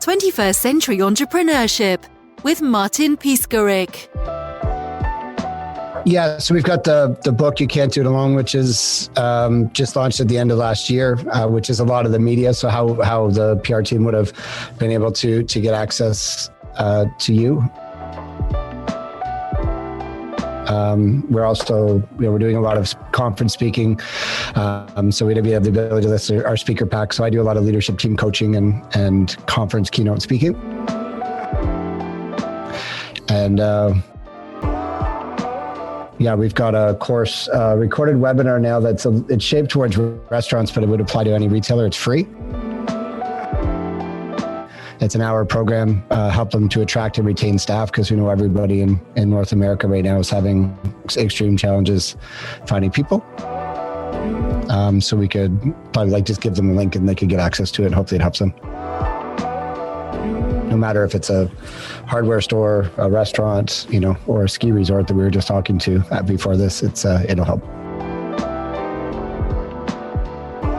21st Century Entrepreneurship with Martin Piskarik. Yeah, so we've got the book You Can't Do It Alone, which is just launched at the end of last year, which is a lot of the media. So how the PR team would have been able to get access to you. We're also, we're doing a lot of conference speaking. So we have the ability to list our speaker pack. So I do a lot of leadership team coaching and conference keynote speaking. And we've got a course, recorded webinar now it's shaped towards restaurants, but it would apply to any retailer. It's free. It's an hour program, help them to attract and retain staff, because we know everybody in North America right now is having extreme challenges finding people. So we could probably just give them a link and they could get access to it. Hopefully it helps them. No matter if it's a hardware store, a restaurant, or a ski resort that we were just talking to before this, it'll help.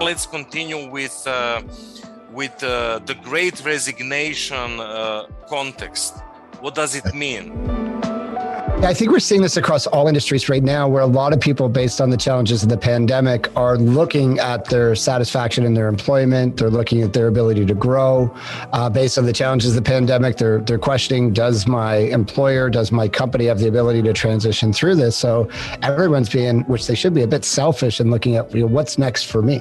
Let's continue with the Great Resignation context. What does it mean? Yeah, I think we're seeing this across all industries right now, where a lot of people, based on the challenges of the pandemic, are looking at their satisfaction in their employment. They're looking at their ability to grow. Based on the challenges of the pandemic, they're questioning, does my employer, does my company have the ability to transition through this? So everyone's being, which they should be, a bit selfish in looking at what's next for me.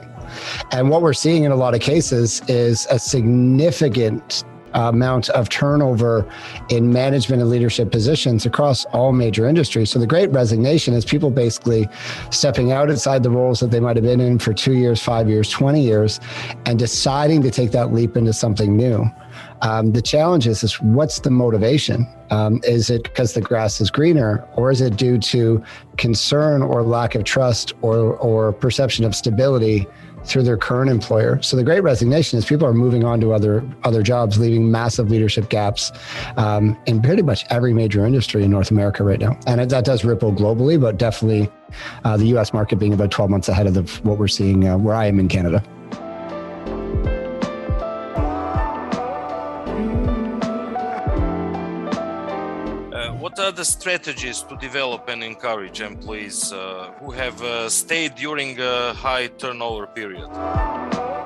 And what we're seeing in a lot of cases is a significant amount of turnover in management and leadership positions across all major industries. So the Great Resignation is people basically stepping outside the roles that they might have been in for 2 years, 5 years, 20 years, and deciding to take that leap into something new. The challenge is what's the motivation? Is it because the grass is greener, or is it due to concern or lack of trust or perception of stability through their current employer? So the Great Resignation is people are moving on to other jobs, leaving massive leadership gaps in pretty much every major industry in North America right now. And that does ripple globally, but definitely the US market being about 12 months ahead of what we're seeing where I am in Canada. What are the strategies to develop and encourage employees who have stayed during a high turnover period?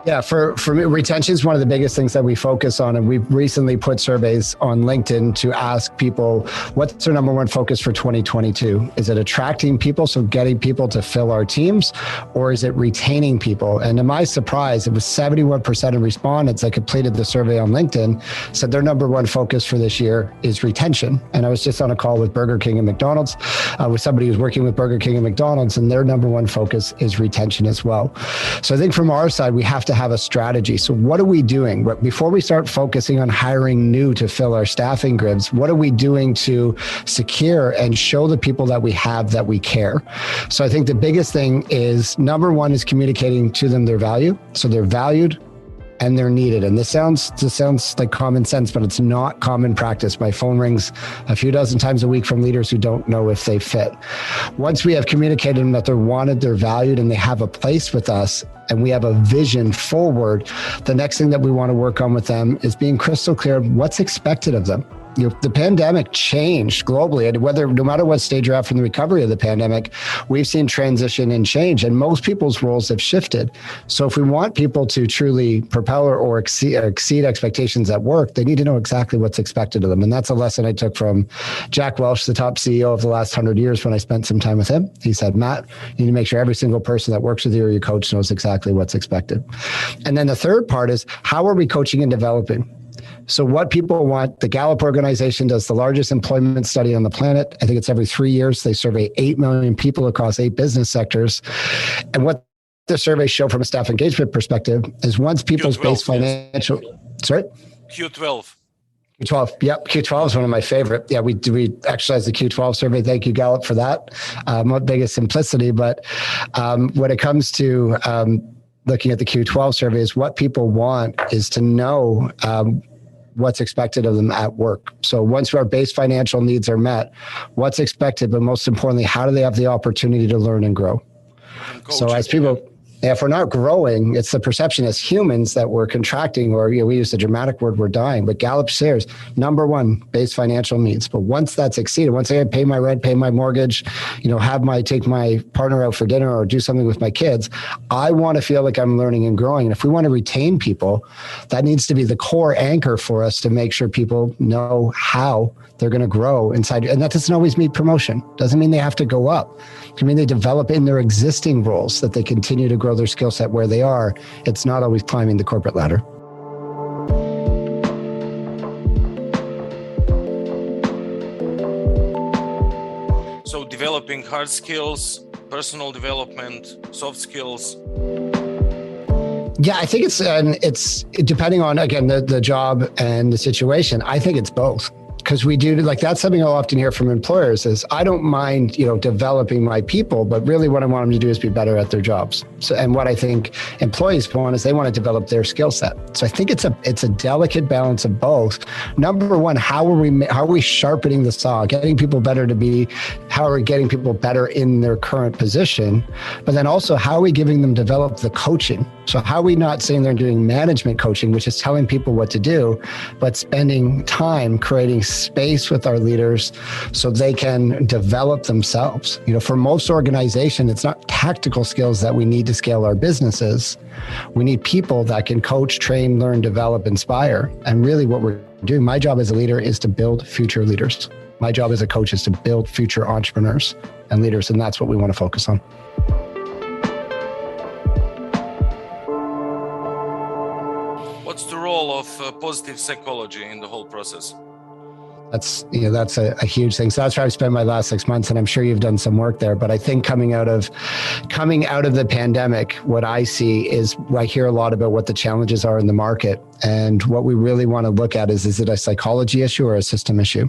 Yeah, for me, retention is one of the biggest things that we focus on. And we've recently put surveys on LinkedIn to ask people, what's their number one focus for 2022? Is it attracting people, so getting people to fill our teams, or is it retaining people? And to my surprise, it was 71% of respondents that completed the survey on LinkedIn said their number one focus for this year is retention. And I was just on a call with Burger King and McDonald's with somebody who's working with Burger King and McDonald's, and their number one focus is retention as well. So I think from our side, we have to have a strategy. So what are we doing? Before we start focusing on hiring new to fill our staffing grids, what are we doing to secure and show the people that we have that we care? So I think the biggest thing is, number one is communicating to them their value. So they're valued and they're needed. And this sounds like common sense, but it's not common practice. My phone rings a few dozen times a week from leaders who don't know if they fit. Once we have communicated them that they're wanted, they're valued, and they have a place with us, and we have a vision forward, the next thing that we want to work on with them is being crystal clear what's expected of them. The pandemic changed globally, and no matter what stage you're at from the recovery of the pandemic, we've seen transition and change, and most people's roles have shifted. So if we want people to truly propel or exceed expectations at work, they need to know exactly what's expected of them. And that's a lesson I took from Jack Welch, the top CEO of the last 100 years, when I spent some time with him. He said, Matt, you need to make sure every single person that works with you or your coach knows exactly what's expected. And then the third part is, how are we coaching and developing? So what people want, the Gallup organization does the largest employment study on the planet. I think it's every 3 years. They survey 8 million people across 8 business sectors. And what the surveys show from a staff engagement perspective is, once people's base financial, sorry? Q12. Q12. Yep. Q12 is one of my favorite. Yeah, we exercise the Q12 survey. Thank you, Gallup, for that. What biggest simplicity. But when it comes to looking at the Q12 survey, is what people want is to know what's expected of them at work. So once our base financial needs are met, what's expected, but most importantly, how do they have the opportunity to learn and grow? So as people, And if we're not growing, it's the perception as humans that we're contracting, or we use the dramatic word, we're dying. But Gallup shares number one, base financial needs. But once that's exceeded, once I pay my rent, pay my mortgage, take my partner out for dinner or do something with my kids, I want to feel like I'm learning and growing. And if we want to retain people, that needs to be the core anchor for us to make sure people know how they're going to grow inside. And that doesn't always mean promotion. Doesn't mean they have to go up. It can mean they develop in their existing roles, that they continue to grow their skill set where they are. It's not always climbing the corporate ladder. So developing hard skills, personal development, soft skills. Yeah, I think it's depending on, again, the job and the situation. I think it's both. Because we do, like, that's something I'll often hear from employers is, I don't mind, developing my people, but really what I want them to do is be better at their jobs. So, and what I think employees want is they want to develop their skill set. So I think it's a delicate balance of both. Number one, how are we sharpening the saw, getting people better how are we getting people better in their current position? But then also, how are we giving them develop the coaching? So how are we not sitting there and doing management coaching, which is telling people what to do, but spending time creating space with our leaders so they can develop themselves? For most organizations, it's not tactical skills that we need to scale our businesses. We need people that can coach, train, learn, develop, inspire. And really what we're doing, my job as a leader is to build future leaders. My job as a coach is to build future entrepreneurs and leaders. And that's what we want to focus on. What's the role of positive psychology in the whole process? That's a huge thing. So that's where I've spent my last 6 months, and I'm sure you've done some work there. But I think coming out of the pandemic, what I see is, I hear a lot about what the challenges are in the market. And what we really want to look at is it a psychology issue or a system issue?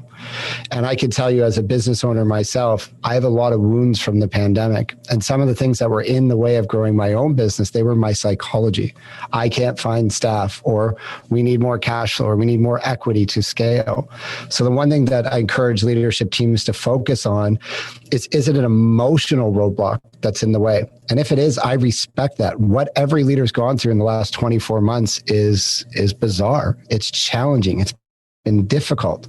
And I can tell you, as a business owner myself, I have a lot of wounds from the pandemic. And some of the things that were in the way of growing my own business, they were my psychology. I can't find staff, or we need more cash flow, or we need more equity to scale. So the one thing that I encourage leadership teams to focus on is it an emotional roadblock that's in the way? And if it is, I respect that. What every leader's gone through in the last 24 months is bizarre. It's challenging. It's been difficult.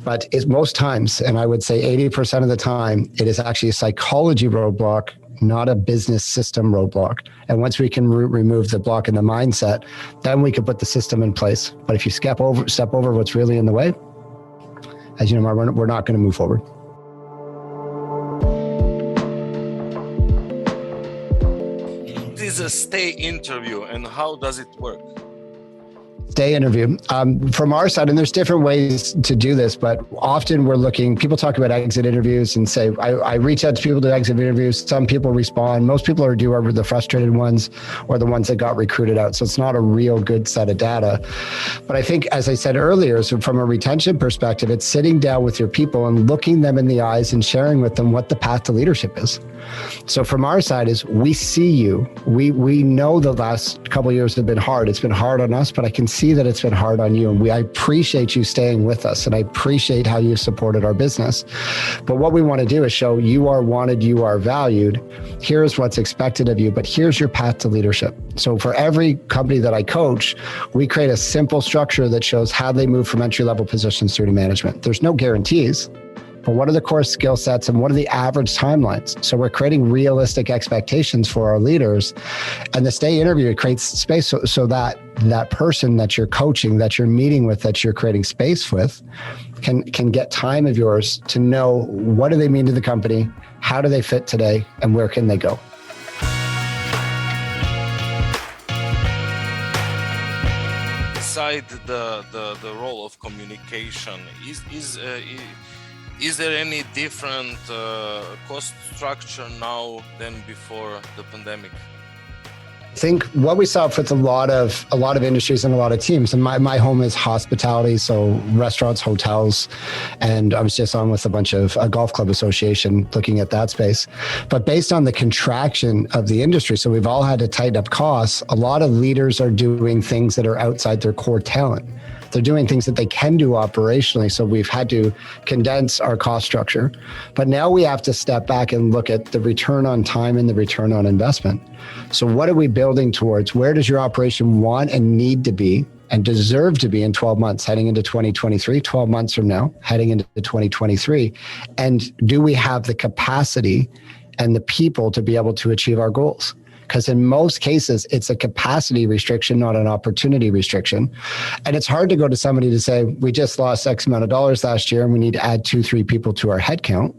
But most times, and I would say 80% of the time, it is actually a psychology roadblock, not a business system roadblock. And once we can remove the block in the mindset, then we can put the system in place. But if you step over what's really in the way, as you know, we're not going to move forward. What is a stay interview and how does it work? Stay interview. From our side, and there's different ways to do this, but often people talk about exit interviews and say, I reach out to people to exit interviews. Some people respond. Most people are the frustrated ones or the ones that got recruited out. So it's not a real good set of data. But I think, as I said earlier, so from a retention perspective, it's sitting down with your people and looking them in the eyes and sharing with them what the path to leadership is. So from our side is, we see you. We know the last couple of years have been hard. It's been hard on us, but I can see that it's been hard on you. And I appreciate you staying with us, and I appreciate how you supported our business. But what we want to do is show you are wanted, you are valued. Here's what's expected of you, but here's your path to leadership. So for every company that I coach, we create a simple structure that shows how they move from entry-level positions through to management. There's no guarantees, but what are the core skill sets and what are the average timelines? So we're creating realistic expectations for our leaders. And the stay interview creates space so that person that you're coaching, that you're meeting with, that you're creating space with, can get time of yours to know, what do they mean to the company? How do they fit today? And where can they go? Beside the role of communication, is there any different cost structure now than before the pandemic? I think what we saw with a lot of industries and a lot of teams, and my home is hospitality, so restaurants, hotels, and I was just on with a bunch of a golf club association looking at that space. But based on the contraction of the industry, so we've all had to tighten up costs, a lot of leaders are doing things that are outside their core talent. They're doing things that they can do operationally. So we've had to condense our cost structure. But now we have to step back and look at the return on time and the return on investment. So what are we building towards? Where does your operation want and need to be and deserve to be in 12 months, heading into 2023, 12 months from now, heading into 2023? And do we have the capacity and the people to be able to achieve our goals? Because in most cases, it's a capacity restriction, not an opportunity restriction. And it's hard to go to somebody to say, we just lost X amount of dollars last year and we need to add 2-3 people to our headcount.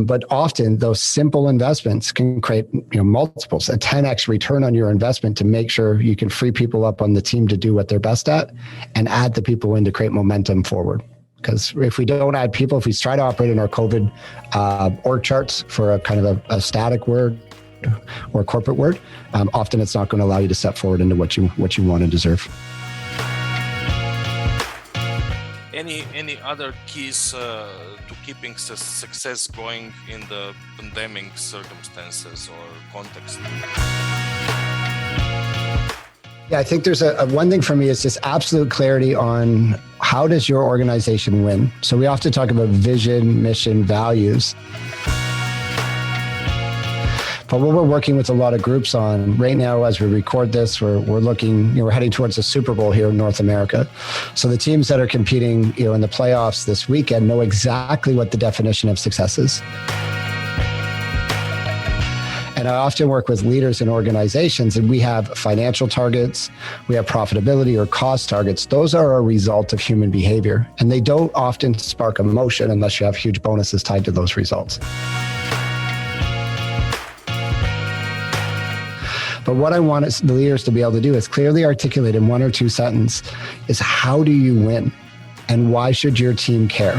But often those simple investments can create multiples, a 10x return on your investment to make sure you can free people up on the team to do what they're best at and add the people in to create momentum forward. Because if we don't add people, if we try to operate in our COVID org charts for a kind of a static word or a corporate word, often it's not going to allow you to step forward into what you want to deserve. Any other keys to keeping success going in the pandemic circumstances or context? Yeah, I think there's a one thing for me is just absolute clarity on how does your organization win? So we often talk about vision, mission, values. But what we're working with a lot of groups on right now, as we record this, we're looking, we're heading towards the Super Bowl here in North America. So the teams that are competing, in the playoffs this weekend know exactly what the definition of success is. And I often work with leaders in organizations, and we have financial targets, we have profitability or cost targets. Those are a result of human behavior, and they don't often spark emotion unless you have huge bonuses tied to those results. But what I want the leaders to be able to do is clearly articulate in 1 or 2 sentences is how do you win and why should your team care?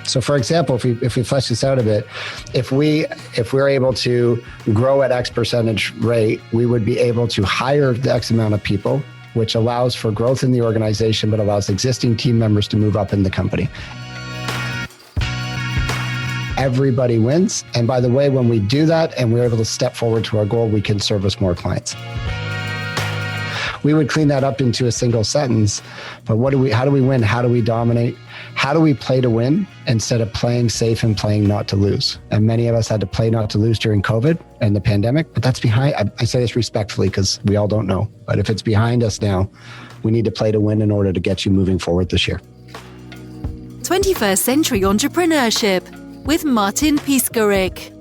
So for example, if we flesh this out a bit, if we're able to grow at X percentage rate, we would be able to hire the X amount of people, which allows for growth in the organization, but allows existing team members to move up in the company. Everybody wins. And by the way, when we do that and we're able to step forward to our goal, we can service more clients. We would clean that up into a single sentence. But how do we win? How do we dominate? How do we play to win instead of playing safe and playing not to lose? And many of us had to play not to lose during COVID and the pandemic, but that's behind. I say this respectfully because we all don't know. But if it's behind us now, we need to play to win in order to get you moving forward this year. 21st Century Entrepreneurship with Martin Piskarik.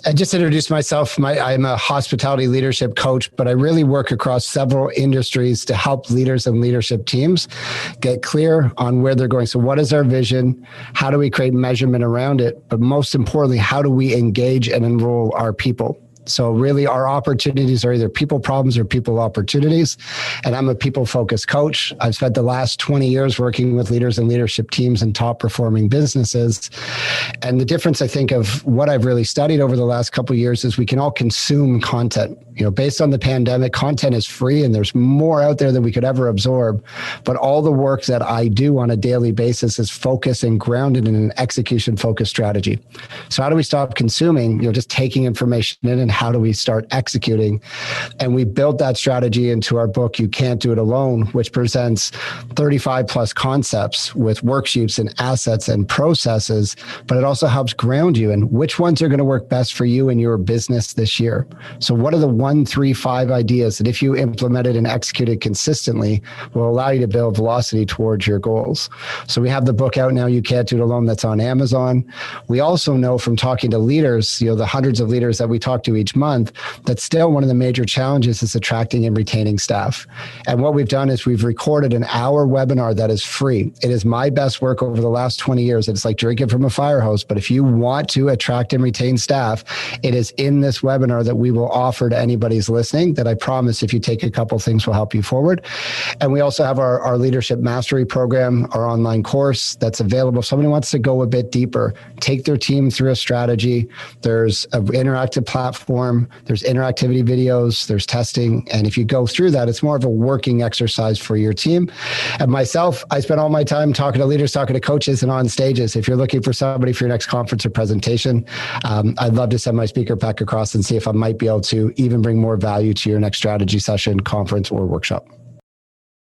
I just introduced myself. I'm a hospitality leadership coach, but I really work across several industries to help leaders and leadership teams get clear on where they're going. So what is our vision? How do we create measurement around it? But most importantly, how do we engage and enroll our people? So really our opportunities are either people problems or people opportunities. And I'm a people focused coach. I've spent the last 20 years working with leaders and leadership teams and top performing businesses. And the difference, I think, of what I've really studied over the last couple of years is we can all consume content. Based on the pandemic, content is free and there's more out there than we could ever absorb. But all the work that I do on a daily basis is focused and grounded in an execution focused strategy. So how do we stop consuming, just taking information in, and how do we start executing? And we built that strategy into our book, You Can't Do It Alone, which presents 35 plus concepts with worksheets and assets and processes, but it also helps ground you in which ones are going to work best for you and your business this year. So what are the 1, 3, 5 ideas that if you implemented and executed consistently will allow you to build velocity towards your goals? So we have the book out now, You Can't Do It Alone, that's on Amazon. We also know from talking to leaders, the hundreds of leaders that we talk to each month, that still one of the major challenges is attracting and retaining staff. And what we've done is we've recorded an hour webinar that is free. It is my best work over the last 20 years. It's like drinking from a fire hose, but if you want to attract and retain staff, it is in this webinar that we will offer to anybody's listening, that I promise if you take a couple things will help you forward. And we also have our leadership mastery program, our online course that's available. If somebody wants to go a bit deeper, take their team through a strategy. There's an interactive platform, there's interactivity videos, there's testing. And if you go through that, it's more of a working exercise for your team. And myself, I spend all my time talking to leaders, talking to coaches and on stages. If you're looking for somebody for your next conference or presentation, I'd love to send my speaker pack across and see if I might be able to even bring more value to your next strategy session, conference, or workshop.